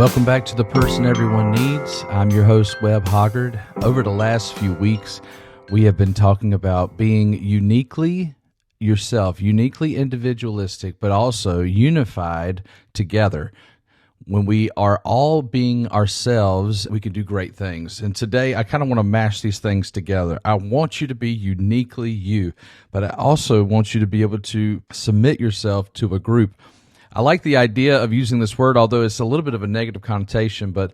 Welcome back to The Person Everyone Needs. I'm your host, Webb Hoggard. Over the last few weeks, we have been talking about being uniquely yourself, uniquely individualistic, but also unified together. When we are all being ourselves, we can do great things. And today, I kind of want to mash these things together. I want you to be uniquely you, but I also want you to be able to submit yourself to a group. I like the idea of using this word, although it's a little bit of a negative connotation, but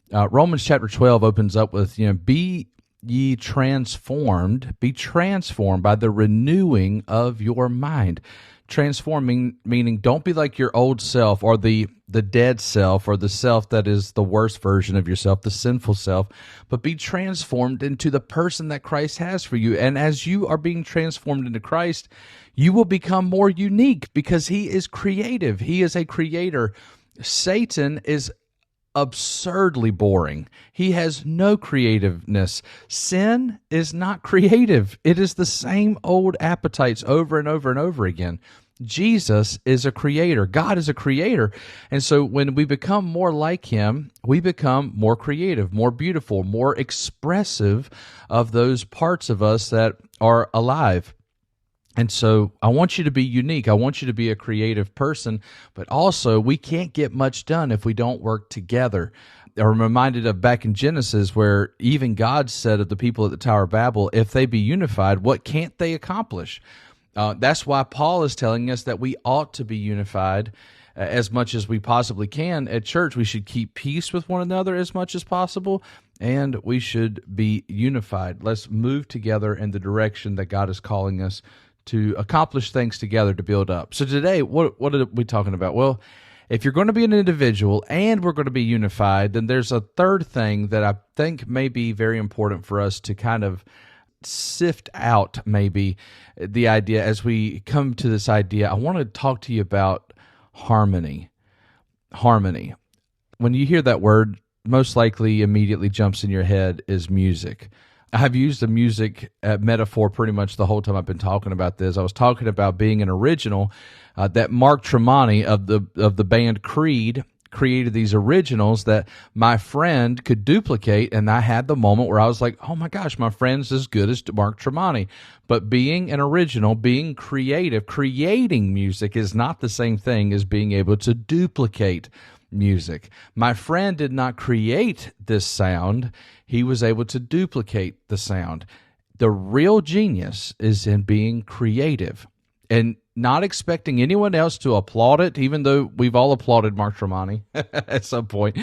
Romans chapter 12 opens up with, be ye transformed, be transformed by the renewing of your mind. Transforming, meaning don't be like your old self or the dead self or the self that is the worst version of yourself, the sinful self, but be transformed into the person that Christ has for you. And as you are being transformed into Christ, you will become more unique because he is creative. He is a creator. Satan is absurdly boring. He has no creativeness. Sin is not creative. It is the same old appetites over and over and over again. Jesus is a creator. God is a creator. And so when we become more like him, we become more creative, more beautiful, more expressive of those parts of us that are alive. And so I want you to be unique. I want you to be a creative person, but also we can't get much done if we don't work together. I'm reminded of back in Genesis where even God said of the people at the Tower of Babel, if they be unified, what can't they accomplish? That's why Paul is telling us that we ought to be unified as much as we possibly can. At church, we should keep peace with one another as much as possible, and we should be unified. Let's move together in the direction that God is calling us to accomplish things together to build up. So today, what are we talking about? Well, if you're going to be an individual and we're going to be unified, then there's a third thing that I think may be very important for us to kind of sift out maybe the idea as we come to this idea. I want to talk to you about harmony. Harmony. When you hear that word, most likely immediately jumps in your head is music. I've used the music metaphor pretty much the whole time I've been talking about this. I was talking about being an original, that Mark Tremonti of the band Creed created these originals that my friend could duplicate, and I had the moment where I was like, oh my gosh, my friend's as good as Mark Tremonti. But being an original, being creative, creating music is not the same thing as being able to duplicate music. My friend did not create this sound. He was able to duplicate the sound. The real genius is in being creative and not expecting anyone else to applaud it, even though we've all applauded Mark Tremonti at some point.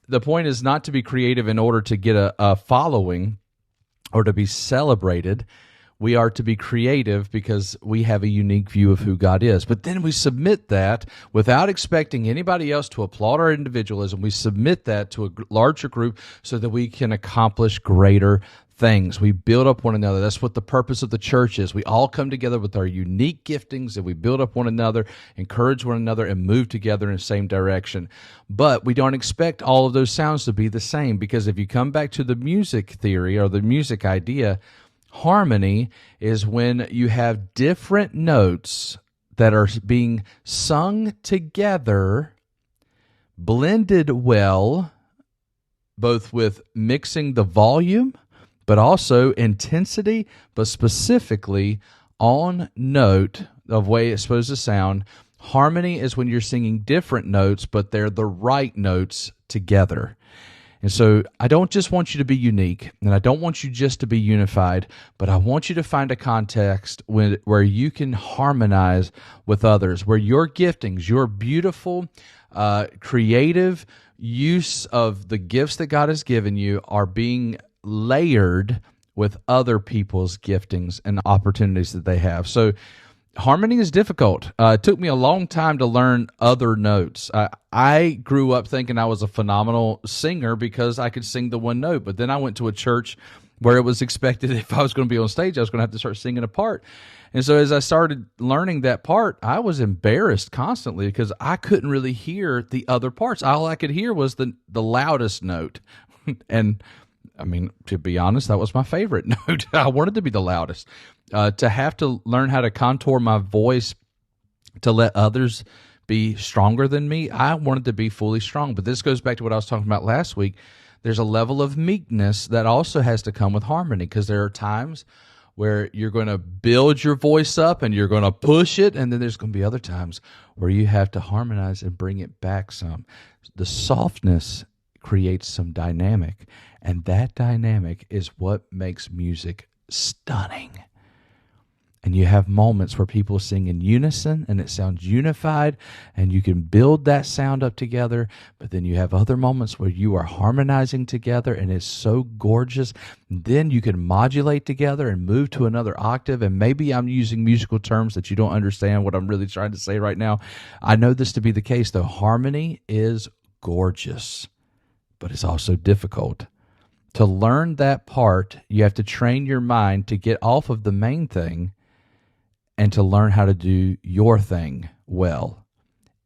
The point is not to be creative in order to get a following or to be celebrated. We are to be creative because we have a unique view of who God is. But then we submit that without expecting anybody else to applaud our individualism. We submit that to a larger group so that we can accomplish greater things. We build up one another. That's what the purpose of the church is. We all come together with our unique giftings and we build up one another, encourage one another, and move together in the same direction. But we don't expect all of those sounds to be the same, because if you come back to the music theory or the music idea, harmony is when you have different notes that are being sung together, blended well, both with mixing the volume, but also intensity, but specifically on note of way it's supposed to sound. Harmony is when you're singing different notes, but they're the right notes together. And so I don't just want you to be unique, and I don't want you just to be unified, but I want you to find a context where you can harmonize with others, where your giftings, your beautiful, creative use of the gifts that God has given you are being layered with other people's giftings and opportunities that they have. So harmony is difficult. It took me a long time to learn other notes. I grew up thinking I was a phenomenal singer because I could sing the one note, but then I went to a church where it was expected if I was going to be on stage, I was going to have to start singing a part. And so as I started learning that part, I was embarrassed constantly because I couldn't really hear the other parts. All I could hear was the loudest note. And I mean, to be honest, that was my favorite note. I wanted to be the loudest. To have to learn how to contour my voice to let others be stronger than me. I wanted to be fully strong. But this goes back to what I was talking about last week. There's a level of meekness that also has to come with harmony, because there are times where you're going to build your voice up and you're going to push it, and then there's going to be other times where you have to harmonize and bring it back some. The softness creates some dynamic, and that dynamic is what makes music stunning. And you have moments where people sing in unison and it sounds unified and you can build that sound up together. But then you have other moments where you are harmonizing together and it's so gorgeous. Then you can modulate together and move to another octave. And maybe I'm using musical terms that you don't understand what I'm really trying to say right now. I know this to be the case, though. Harmony is gorgeous, but it's also difficult. To learn that part, you have to train your mind to get off of the main thing and to learn how to do your thing well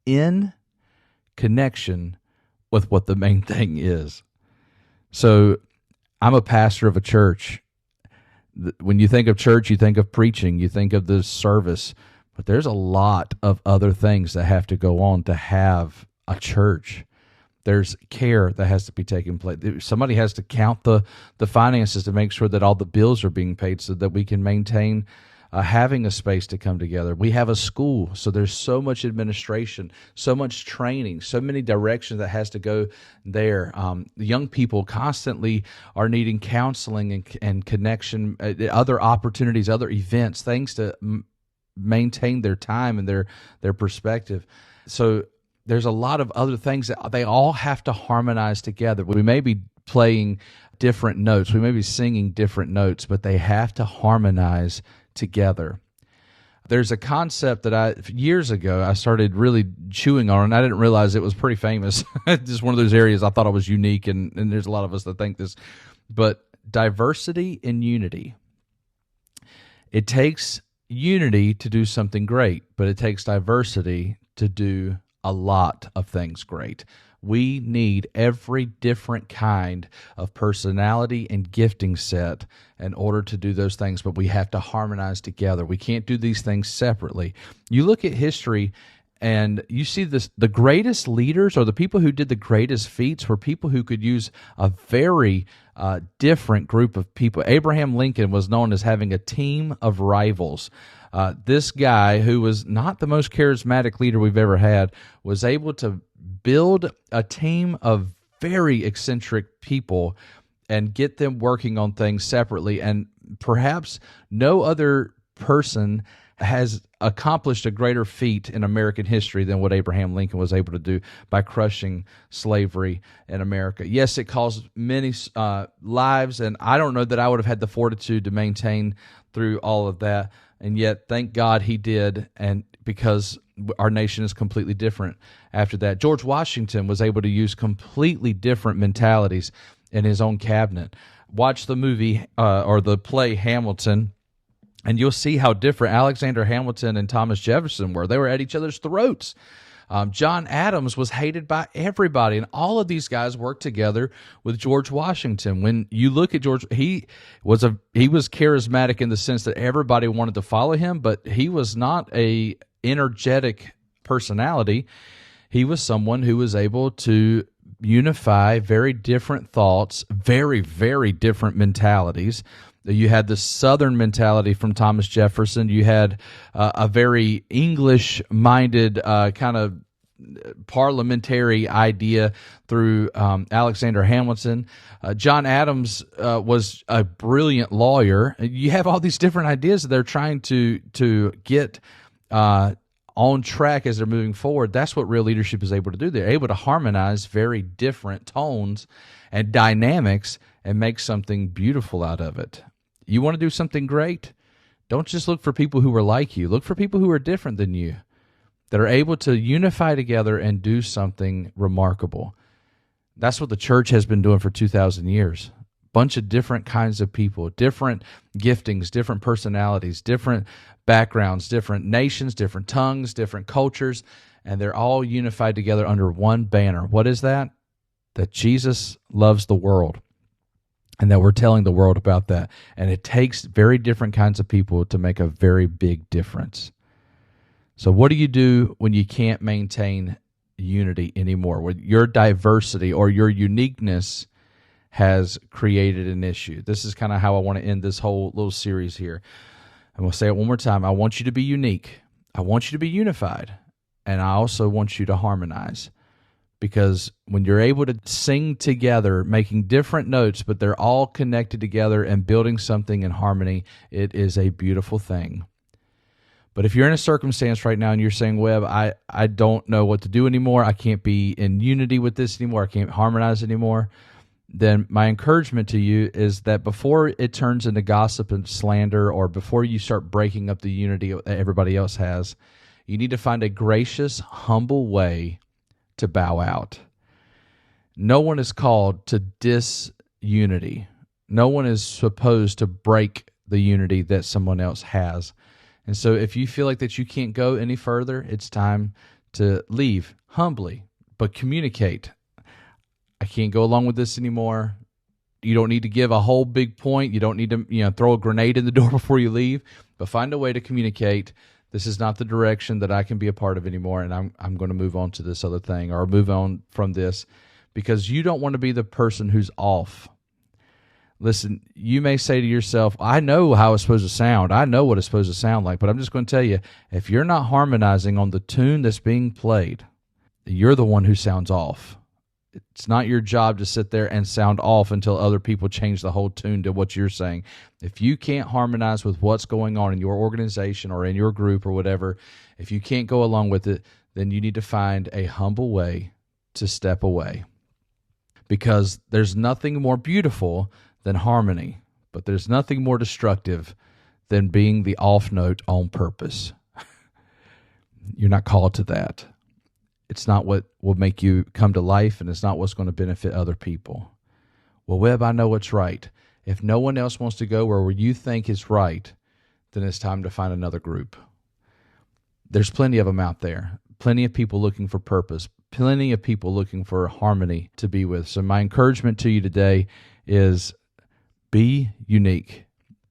in connection with what the main thing is. So I'm a pastor of a church. When you think of church, you think of preaching, you think of the service, but there's a lot of other things that have to go on to have a church. There's care that has to be taking place. Somebody has to count the finances to make sure that all the bills are being paid so that we can maintain having a space to come together. We have a school, so there's so much administration, so much training, so many directions that has to go there. Young people constantly are needing counseling and connection, other opportunities, other events, things to maintain their time and their perspective. So there's a lot of other things that they all have to harmonize together. We may be playing different notes, we may be singing different notes, but they have to harmonize together. There's a concept that years ago I started really chewing on, and I didn't realize it was pretty famous. Just one of those areas I thought I was unique, and there's a lot of us that think this. But diversity and unity. It takes unity to do something great, but it takes diversity to do a lot of things great. We need every different kind of personality and gifting set in order to do those things, but we have to harmonize together. We can't do these things separately. You look at history and you see this, the greatest leaders or the people who did the greatest feats were people who could use a very different group of people. Abraham Lincoln was known as having a team of rivals. This guy, who was not the most charismatic leader we've ever had, was able to build a team of very eccentric people and get them working on things separately. And perhaps no other person has accomplished a greater feat in American history than what Abraham Lincoln was able to do by crushing slavery in America. Yes, it caused many lives, and I don't know that I would have had the fortitude to maintain through all of that. And yet, thank God he did, and because our nation is completely different after that. George Washington was able to use completely different mentalities in his own cabinet. Watch the movie or the play Hamilton, and you'll see how different Alexander Hamilton and Thomas Jefferson were. They were at each other's throats. John Adams was hated by everybody, and all of these guys worked together with George Washington. When you look at George, he was charismatic in the sense that everybody wanted to follow him, but he was not a energetic personality. He was someone who was able to unify very different thoughts, very, very different mentalities. You had the Southern mentality from Thomas Jefferson. You had a very English-minded kind of parliamentary idea through Alexander Hamilton. John Adams was a brilliant lawyer. You have all these different ideas that they're trying to get on track as they're moving forward. That's what real leadership is able to do. They're able to harmonize very different tones and dynamics and make something beautiful out of it. You want to do something great? Don't just look for people who are like you. Look for people who are different than you, that are able to unify together and do something remarkable. That's what the church has been doing for 2,000 years. Bunch of different kinds of people, different giftings, different personalities, different backgrounds, different nations, different tongues, different cultures, and they're all unified together under one banner. What is that? That Jesus loves the world, and that we're telling the world about that. And it takes very different kinds of people to make a very big difference. So what do you do when you can't maintain unity anymore? When your diversity or your uniqueness has created an issue. This is kind of how I want to end this whole little series here. And we'll say it one more time. I want you to be unique. I want you to be unified. And I also want you to harmonize. Because when you're able to sing together, making different notes, but they're all connected together and building something in harmony, it is a beautiful thing. But if you're in a circumstance right now and you're saying, Webb, I don't know what to do anymore, I can't be in unity with this anymore, I can't harmonize anymore, then my encouragement to you is that before it turns into gossip and slander, or before you start breaking up the unity that everybody else has, you need to find a gracious, humble way to bow out. No one is called to disunity. No one is supposed to break the unity that someone else has. And so if you feel like that you can't go any further, it's time to leave humbly, but communicate. I can't go along with this anymore. You don't need to give a whole big point. You don't need to, throw a grenade in the door before you leave, but find a way to communicate. This is not the direction that I can be a part of anymore, and I'm going to move on to this other thing, or move on from this, because you don't want to be the person who's off. Listen, you may say to yourself, I know how it's supposed to sound. I know what it's supposed to sound like, but I'm just going to tell you, if you're not harmonizing on the tune that's being played, you're the one who sounds off. It's not your job to sit there and sound off until other people change the whole tune to what you're saying. If you can't harmonize with what's going on in your organization or in your group or whatever, if you can't go along with it, then you need to find a humble way to step away. Because there's nothing more beautiful than harmony, but there's nothing more destructive than being the off note on purpose. You're not called to that. It's not what will make you come to life, and it's not what's going to benefit other people. Well, Webb, I know what's right. If no one else wants to go where you think is right, then it's time to find another group. There's plenty of them out there. Plenty of people looking for purpose. Plenty of people looking for harmony to be with. So my encouragement to you today is be unique,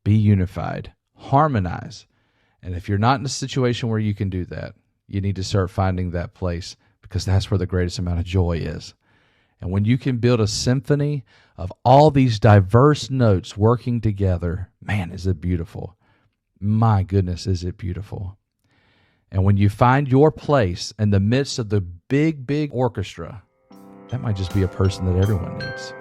be unified, harmonize. And if you're not in a situation where you can do that, you need to start finding that place, because that's where the greatest amount of joy is. And when you can build a symphony of all these diverse notes working together, man, is it beautiful. My goodness, is it beautiful. And when you find your place in the midst of the big, big orchestra, that might just be a person that everyone needs.